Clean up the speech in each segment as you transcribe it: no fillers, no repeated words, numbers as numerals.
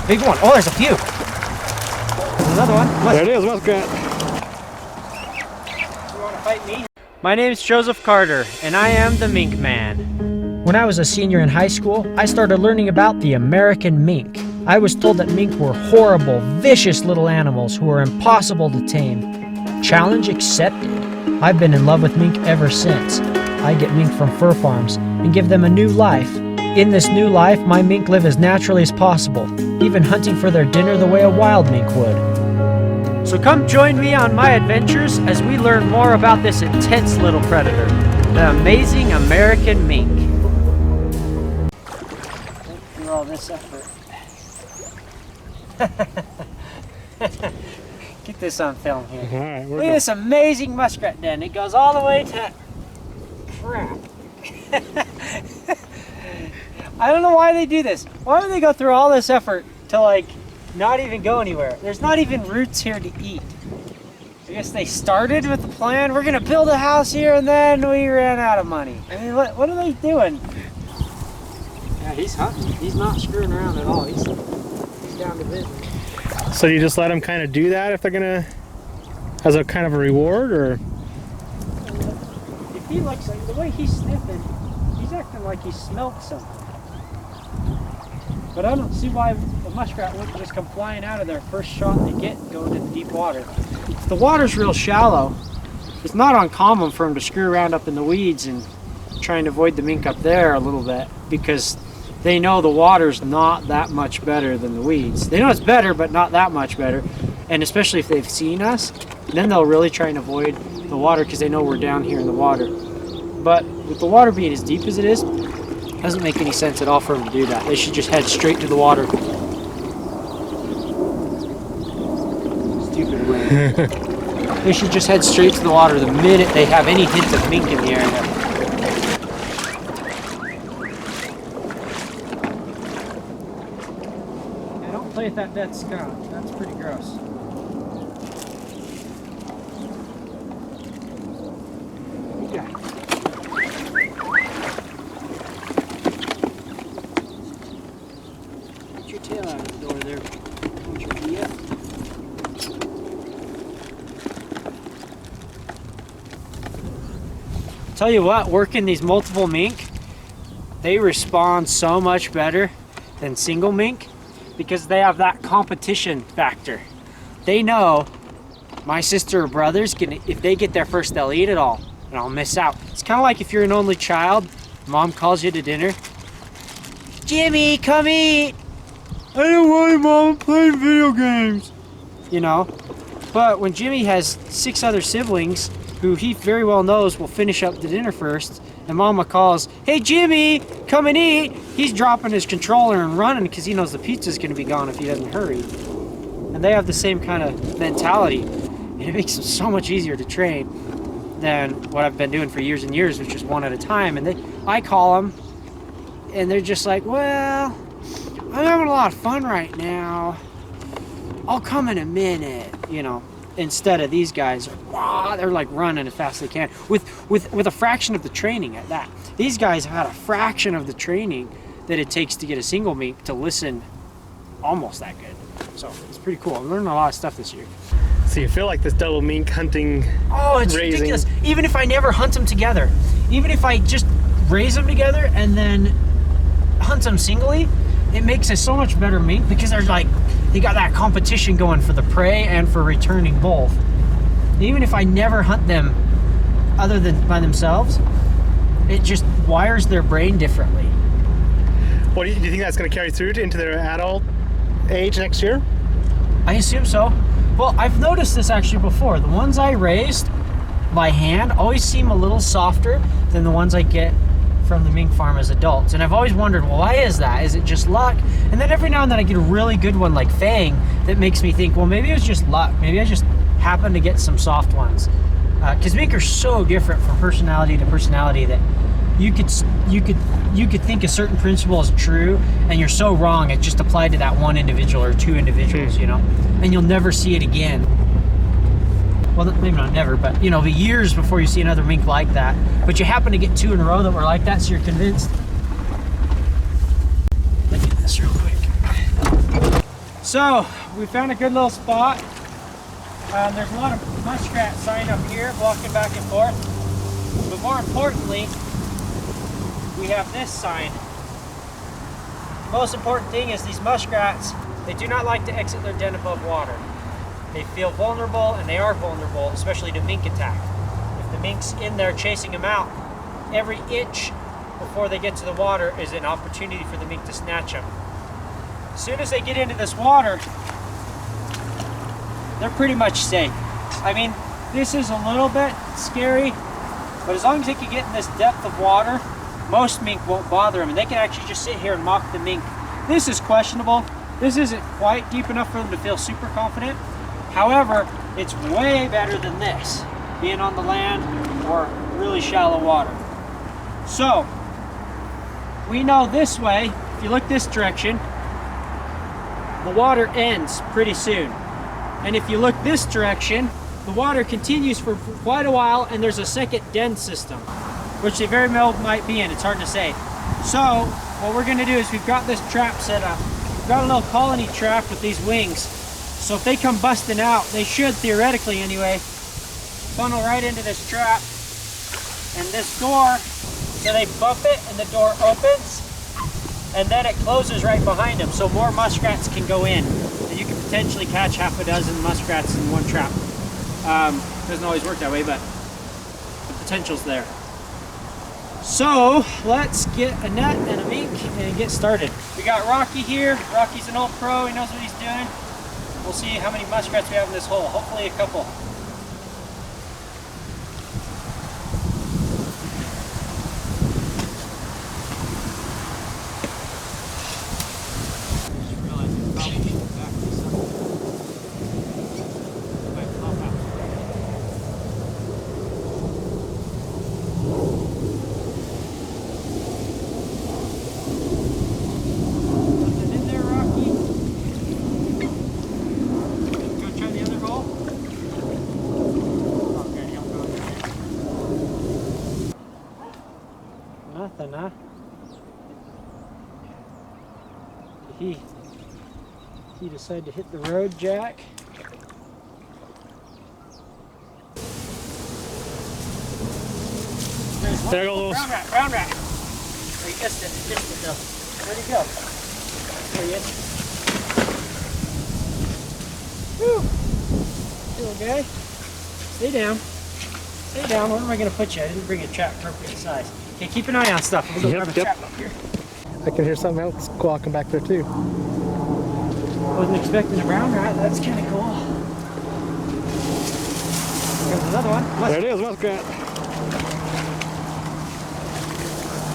big one. Oh, there's a few. There's another one. There it is, muskrat. You want to fight me? My name's Joseph Carter, and I am the Mink Man. When I was a senior in high school, I started learning about the American mink. I was told that mink were horrible, vicious little animals who were impossible to tame. Challenge accepted. I've been in love with mink ever since. I get mink from fur farms and give them a new life. In this new life, my mink live as naturally as possible, even hunting for their dinner the way a wild mink would. So come join me on my adventures as we learn more about this intense little predator, the amazing American mink. Through all this effort. Get this on film here. All right, look at this amazing muskrat den. It goes all the way to... crap. I don't know why they do this. Why would they go through all this effort to like not even go anywhere? There's not even roots here to eat. I guess they started with the plan, we're gonna build a house here, and then we ran out of money. I mean, what are they doing? Yeah, he's hunting. He's not screwing around at all. He's down to business. So you just let them kind of do that if they're gonna, as a kind of a reward, or? If he looks like, the way he's sniffing, he's acting like he smelled something. But I don't see why the muskrat wouldn't just come flying out of there first shot they get going into deep water. If the water's real shallow, it's not uncommon for them to screw around up in the weeds and try and avoid the mink up there a little bit, because they know the water's not that much better than the weeds. They know it's better, but not that much better. And especially if they've seen us, then they'll really try and avoid the water because they know we're down here in the water. But with the water being as deep as it is, it doesn't make any sense at all for them to do that. They should just head straight to the water. Stupid way. They should just head straight to the water the minute they have any hint of mink in the area. Yeah, don't play with that dead skunk. That's pretty gross. Yeah. Get your tail out of the door there. Don't you be it? Tell you what, working these multiple mink, they respond so much better than single mink because they have that competition factor. They know my sister or brothers can, if they get there first, they'll eat it all and I'll miss out. It's kind of like if you're an only child, mom calls you to dinner. Jimmy, come eat. I don't want mom, I'm playing video games. You know, but when Jimmy has 6 other siblings who he very well knows will finish up the dinner first, and mama calls, hey Jimmy, come and eat, he's dropping his controller and running because he knows the pizza's going to be gone if he doesn't hurry. And they have the same kind of mentality, and it makes them so much easier to train than what I've been doing for years and years, which is one at a time. And I call them, and they're just like, well, I'm having a lot of fun right now. I'll come in a minute, you know. Instead of these guys, wow, they're like running as fast as they can with a fraction of the training at that. These guys have had a fraction of the training that it takes to get a single mink to listen almost that good. So it's pretty cool. I'm learning a lot of stuff this year. So you feel like this double mink hunting, oh, it's raising. ridiculous. Even if I never hunt them together, even if I just raise them together and then hunt them singly, it makes it so much better mink because they're like, they got that competition going for the prey and for returning both. Even if I never hunt them other than by themselves, it just wires their brain differently. What do you think that's going to carry through into their adult age next year? I assume so. Well, I've noticed this actually before. The ones I raised by hand always seem a little softer than the ones I get from the mink farm as adults. And I've always wondered, well, why is that? Is it just luck? And then every now and then I get a really good one like Fang that makes me think, well, maybe it was just luck. Maybe I just happened to get some soft ones. Because mink are so different from personality to personality that you could think a certain principle is true and you're so wrong it just applied to that one individual or 2 individuals, you know, and you'll never see it again. Well, maybe not never, but you know, the years before you see another mink like that. But you happen to get 2 in a row that were like that, so you're convinced. Look at this real quick. So we found a good little spot. There's a lot of muskrat sign up here blocking back and forth. But more importantly, we have this sign. The most important thing is these muskrats, they do not like to exit their den above water. They feel vulnerable, and they are vulnerable, especially to mink attack. If the mink's in there chasing them out, every inch before they get to the water is an opportunity for the mink to snatch them. As soon as they get into this water, they're pretty much safe. I mean, this is a little bit scary, but as long as they can get in this depth of water, most mink won't bother them, and they can actually just sit here and mock the mink. This is questionable. This isn't quite deep enough for them to feel super confident. However, it's way better than this, being on the land or really shallow water. So, we know this way, if you look this direction, the water ends pretty soon. And if you look this direction, the water continues for quite a while, and there's a second den system, which they very well might be in. It's hard to say. So what we're gonna do is we've got this trap set up. We've got a little colony trap with these wings. So if they come busting out, they should, theoretically anyway, funnel right into this trap and this door. So they bump it and the door opens, and then it closes right behind them, so more muskrats can go in. And you can potentially catch half a dozen muskrats in one trap. Doesn't always work that way, but the potential's there. So let's get a net and a mink and get started. We got Rocky here. Rocky's an old pro, he knows what he's doing. We'll see how many muskrats we have in this hole. Hopefully a couple. Nothing, huh? He decided to hit the road, Jack. There goes. Brown rat. Oh, you missed it though. Where'd he go? There he is. Woo! Little guy. Stay down. Stay down. Where am I going to put you? I didn't bring a trap appropriate size. Okay, keep an eye on stuff. I'm going to grab a trap up here. I can hear something else squawking back there too. Wasn't expecting a brown rat. That's kind of cool. There's another one. There it is, muskrat.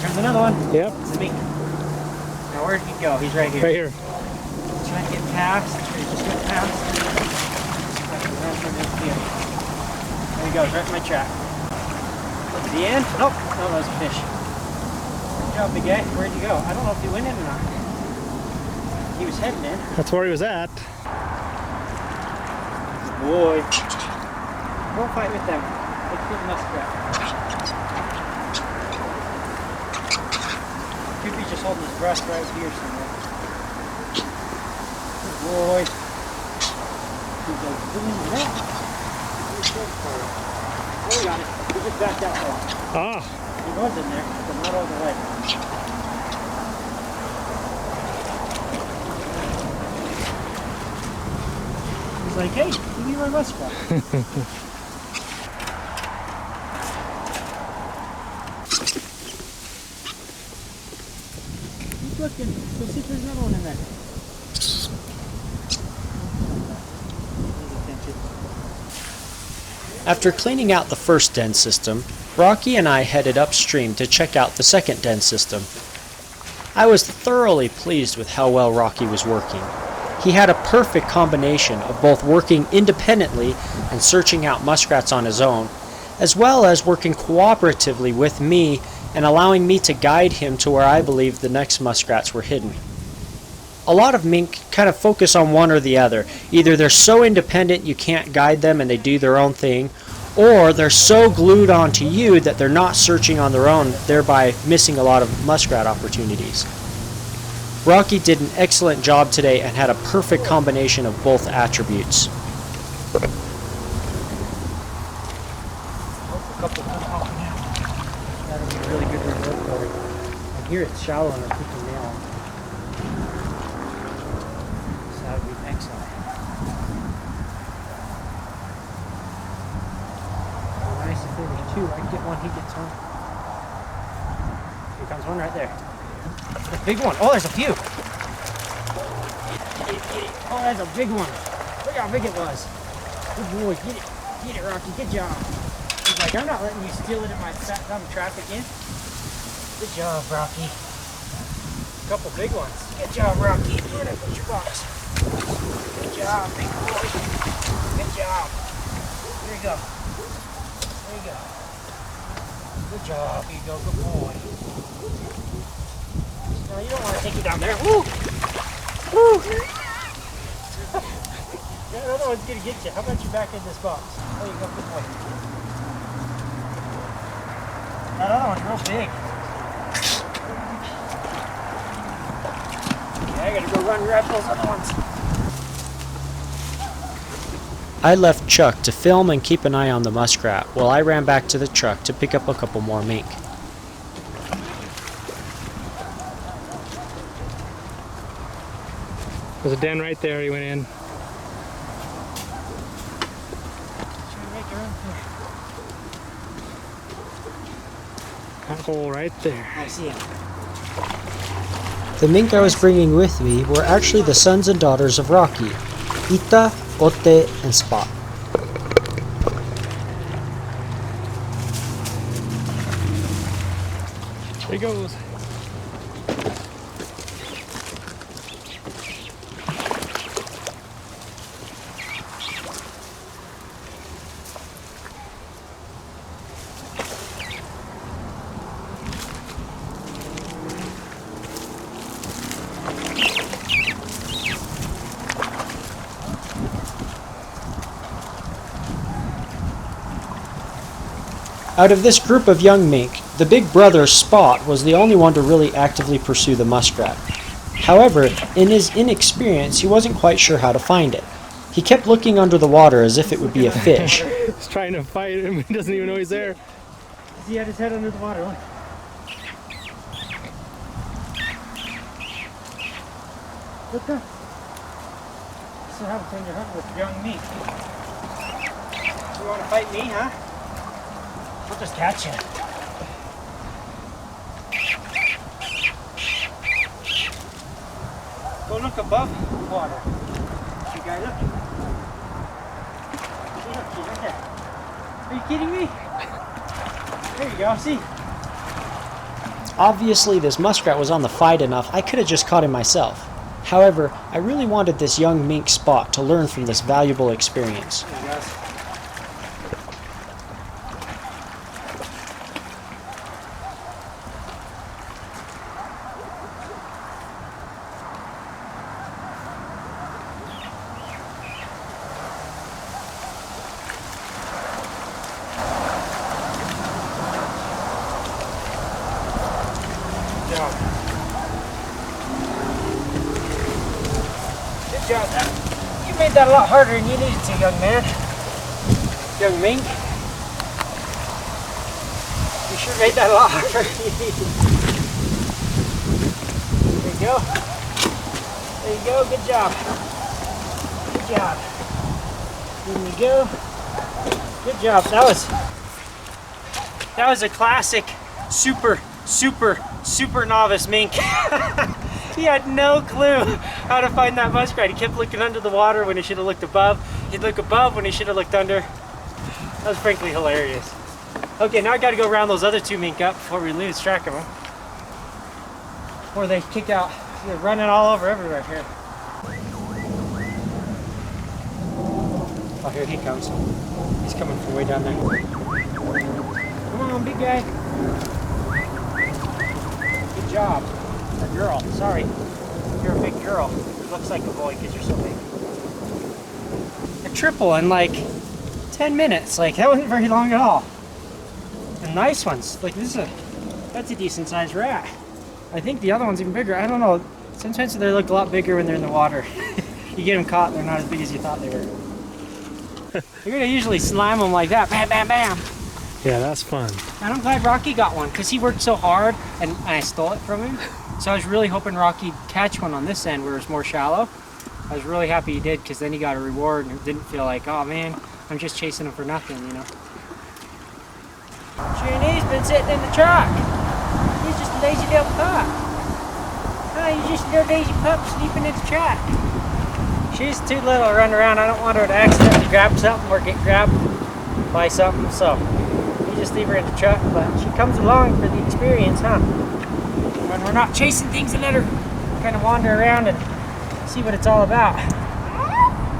There's another one. Yep. It's a mink. Now where'd he go? He's right here. Right here. Trying to get past. He just went past. There he goes, right in my trap. Is he in? Nope. No, that was a fish. Good job, big guy. Where'd you go? I don't know if he went in or not. He was heading in. That's where he was at. Boy. Don't fight with them. Let's get the muskrat. Could be just holding his breath right here somewhere. Good boy. He's like doing that. Oh, we got it. He just backed out though. Ah. He was in there, but not all the way. He's like, hey, give me my muskrat. Keep looking. Go see if there's another one in there. After cleaning out the first den system, Rocky and I headed upstream to check out the second den system. I was thoroughly pleased with how well Rocky was working. He had a perfect combination of both working independently and searching out muskrats on his own, as well as working cooperatively with me and allowing me to guide him to where I believed the next muskrats were hidden. A lot of mink kind of focus on one or the other. Either they're so independent you can't guide them and they do their own thing, or they're so glued onto you that they're not searching on their own, thereby missing a lot of muskrat opportunities. Rocky did an excellent job today and had a perfect combination of both attributes. That'll be a really good reward for it. And here it's shallow and I'm picking now. So that would be excellent. Nice if there was two. I can get one, he gets one. Here comes one right there. The big one. Oh, there's a few. Get it. Oh, that's a big one. Look how big it was. Good boy. Get it. Get it, Rocky. Good job. He's like, I'm not letting you steal it in my dumb traffic in. Good job, Rocky. A couple big ones. Good job, Rocky. Where did I put your box? Good job, big boy. Good job. There you go. There you go. Good job. Here you go. Good boy. No, you don't want to take you down there. Woo! Woo! That other one's going to get you. How about you back in this box? There you go. Good boy. That other one's real big. Yeah, I gotta go run and grab those other ones. I left Chuck to film and keep an eye on the muskrat while I ran back to the truck to pick up a couple more mink. There's a den right there he went in. That hole right there. I see him. The mink I was bringing with me were actually the sons and daughters of Rocky, Ita, Ote, and Spot. There he goes. Out of this group of young mink, the big brother, Spot, was the only one to really actively pursue the muskrat. However, in his inexperience, he wasn't quite sure how to find it. He kept looking under the water as if it would be a fish. He's trying to fight him. He doesn't even know he's there. He had his head under the water. Look. Look up. So how to turn your hunt with young mink. You want to fight me, huh? I'll just catch you. Go look above the water. You guys look. Look right there. Are you kidding me? There you go, see? Obviously, this muskrat was on the fight enough, I could have just caught him myself. However, I really wanted this young mink Spot to learn from this valuable experience. There you go. Good job. You made that a lot harder than you needed to, young man. Young mink. You sure made that a lot harder than you needed. There you go. There you go. Good job. Good job. There you go. Good job. That was a classic super novice mink. He had no clue how to find that muskrat. He kept looking under the water when he should have looked above. He'd look above when he should have looked under. That was frankly hilarious. Okay, now I gotta go round those other two mink up before we lose track of them. Before they kick out. They're running all over everywhere here. Oh, here he comes. He's coming from way down there. Come on, big guy. Good job. Or girl, sorry. You're a big girl. It looks like a boy because you're so big. A triple in like 10 minutes. Like, that wasn't very long at all. And nice ones. Like, that's a decent sized rat. I think the other one's even bigger. I don't know. Sometimes they look a lot bigger when they're in the water. You get them caught, they're not as big as you thought they were. You're gonna usually slam them like that, bam, bam, bam. Yeah, that's fun. And I'm glad Rocky got one because he worked so hard and I stole it from him. So I was really hoping Rocky'd catch one on this end where it's more shallow. I was really happy he did because then he got a reward and it didn't feel like, oh man, I'm just chasing him for nothing, you know. Shani's been sitting in the truck. He's just a lazy little pup. Oh, he's just a little lazy pup sleeping in the truck. She's too little to run around. I don't want her to accidentally grab something or get grabbed by something, so you just leave her in the truck. But she comes along for the experience, huh? When we're not chasing things and let her kind of wander around and see what it's all about.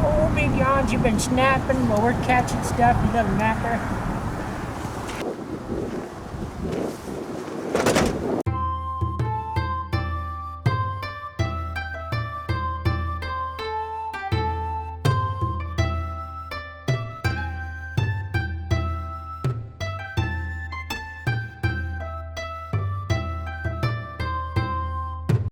Oh, big yawns, you've been snapping while we're catching stuff, you little napper.